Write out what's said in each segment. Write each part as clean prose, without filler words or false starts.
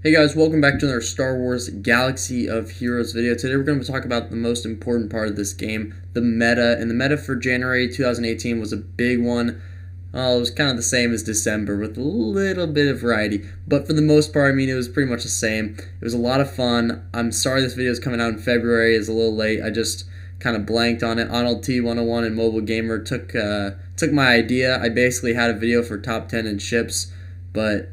Hey guys, welcome back to another Star Wars Galaxy of Heroes video. Today we're going to talk about the most important part of this game, the meta. And the meta for January 2018 was a big one. It was kind of the same as December with a little bit of variety. But for the most part, I mean, it was pretty much the same. It was a lot of fun. I'm sorry this video is coming out in February. It's a little late. I just kind of blanked on it. Arnold T101 and Mobile Gamer took my idea. I basically had a video for top 10 in ships, but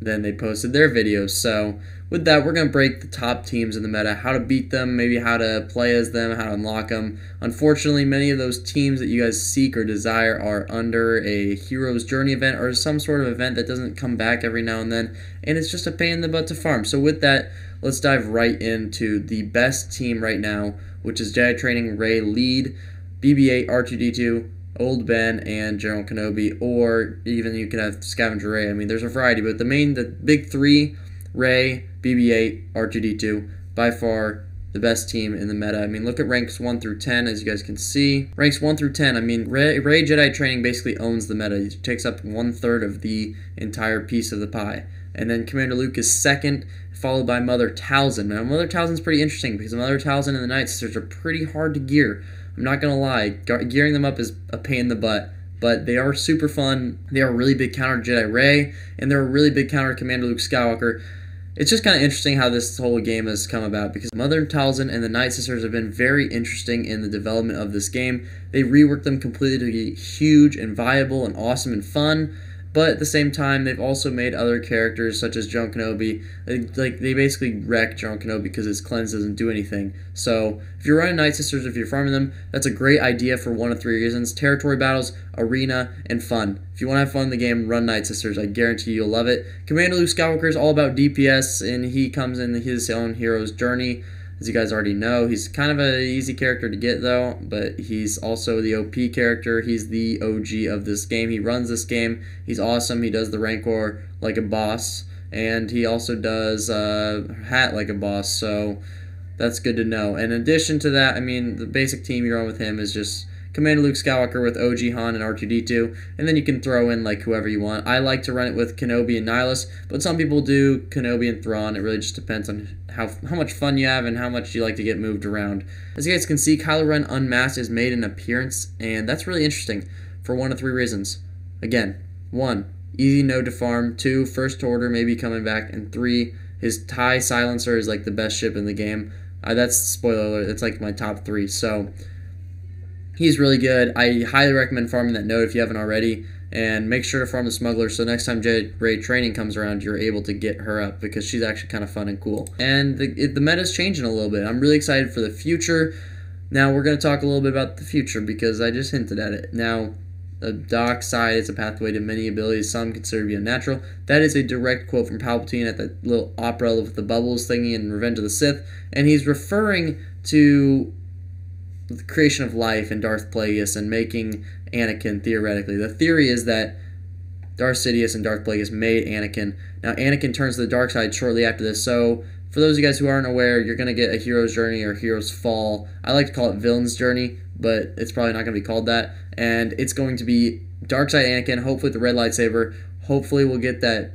then they posted their videos. So with that, we're going to break the top teams in the meta, how to beat them, maybe how to play as them, how to unlock them. Unfortunately, many of those teams that you guys seek or desire are under a Hero's Journey event or some sort of event that doesn't come back every now and then, and it's just a pain in the butt to farm. So with that, let's dive right into the best team right now, which is Jedi Training Rey Lead, BB-8, R2-D2, Old Ben, and General Kenobi, or even you can have Scavenger Rey. I mean, there's a variety, but the big three, Rey, BB-8, R2-D2, by far the best team in the meta. I mean, look at ranks 1 through 10, as you guys can see. Ranks 1 through 10, I mean, Rey Jedi Training basically owns the meta. He takes up 1/3 of the entire piece of the pie. And then Commander Luke is second, followed by Mother Talzin. Now, Mother Talzin's pretty interesting because Mother Talzin and the Night Sisters are pretty hard to gear. I'm not going to lie, gearing them up is a pain in the butt, but they are super fun. They are a really big counter to Jedi Rey, and they're a really big counter to Commander Luke Skywalker. It's just kind of interesting how this whole game has come about because Mother Talzin and the Night Sisters have been very interesting in the development of this game. They reworked them completely to be huge and viable and awesome and fun. But at the same time, they've also made other characters, such as General Kenobi. They basically wreck General Kenobi because his cleanse doesn't do anything. So, if you're running Night Sisters, if you're farming them, that's a great idea for one of 3 reasons. Territory battles, arena, and fun. If you want to have fun in the game, run Night Sisters. I guarantee you'll love it. Commander Luke Skywalker is all about DPS, and he comes in his own hero's journey. As you guys already know, he's kind of an easy character to get, though, but he's also the OP character. He's the OG of this game. He runs this game. He's awesome. He does the Rancor like a boss, and he also does Hat like a boss, so that's good to know. In addition to that, I mean, the basic team you're on with him is just Commander Luke Skywalker with OG Han and R2-D2, and then you can throw in like whoever you want. I like to run it with Kenobi and Nihilus, but some people do Kenobi and Thrawn. It really just depends on how much fun you have and how much you like to get moved around. As you guys can see, Kylo Ren Unmasked has made an appearance, and that's really interesting for one of 3 reasons. Again, 1, easy node to farm, 2, First Order maybe coming back, and 3, his TIE Silencer is like the best ship in the game. That's spoiler alert, it's like my top 3, so he's really good. I highly recommend farming that node if you haven't already. And make sure to farm the Smuggler so next time Jedi Rey Training comes around, you're able to get her up because she's actually kind of fun and cool. And the meta's changing a little bit. I'm really excited for the future. Now, we're going to talk a little bit about the future because I just hinted at it. Now, the dark side is a pathway to many abilities some consider to be unnatural. That is a direct quote from Palpatine at that little opera with the bubbles thingy in Revenge of the Sith. And he's referring to the creation of life in Darth Plagueis and making Anakin, theoretically. The theory is that Darth Sidious and Darth Plagueis made Anakin. Now, Anakin turns to the dark side shortly after this, so for those of you guys who aren't aware, you're going to get a hero's journey or hero's fall. I like to call it villain's journey, but it's probably not going to be called that. And it's going to be dark side Anakin, hopefully with the red lightsaber. Hopefully we'll get that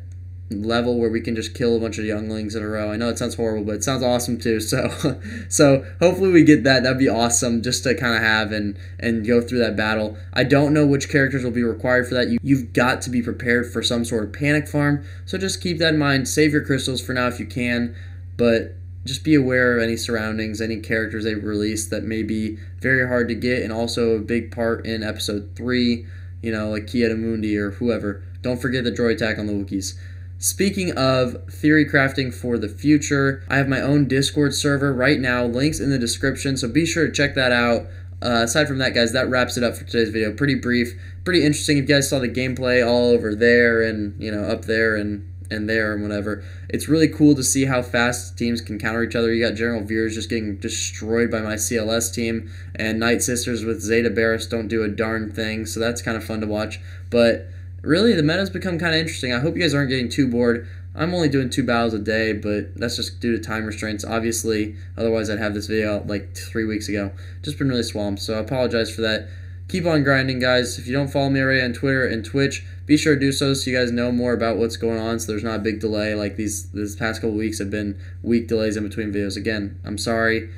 level where we can just kill a bunch of younglings in a row. I know it sounds horrible, but it sounds awesome too. So hopefully we get that. That'd be awesome just to kind of have and go through that battle. I don't know which characters will be required for that. You've got to be prepared for some sort of panic farm. So just keep that in mind. Save your crystals for now if you can, but just be aware of any surroundings, any characters they've released that may be very hard to get, and also a big part in episode 3, you know, like Ki-Adi-Mundi or whoever. Don't forget the droid attack on the Wookiees. Speaking of theory crafting for the future, I have my own Discord server right now, links in the description, so be sure to check that out. Aside from that, guys, that wraps it up for today's video. Pretty brief, pretty interesting. If you guys saw the gameplay all over there and, you know, up there and there and whatever, it's really cool to see how fast teams can counter each other. You got General Veers just getting destroyed by my CLS team, and Night Sisters with Zeta Barris don't do a darn thing, so that's kind of fun to watch. But really, the meta's become kind of interesting. I hope you guys aren't getting too bored. I'm only doing 2 battles a day, but that's just due to time restraints, obviously. Otherwise, I'd have this video out like 3 weeks ago. Just been really swamped, so I apologize for that. keep on grinding, guys. If you don't follow me already on Twitter and Twitch, be sure to do so you guys know more about what's going on, so there's not a big delay. Like this past couple weeks have been week delays in between videos. Again, I'm sorry.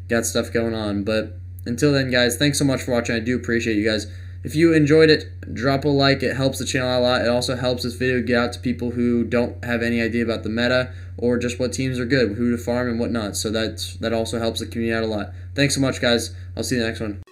Got stuff going on. But until then, guys, thanks so much for watching. I do appreciate you guys. If you enjoyed it, drop a like. It helps the channel out a lot. It also helps this video get out to people who don't have any idea about the meta or just what teams are good, who to farm and whatnot. So that also helps the community out a lot. Thanks so much, guys. I'll see you in the next one.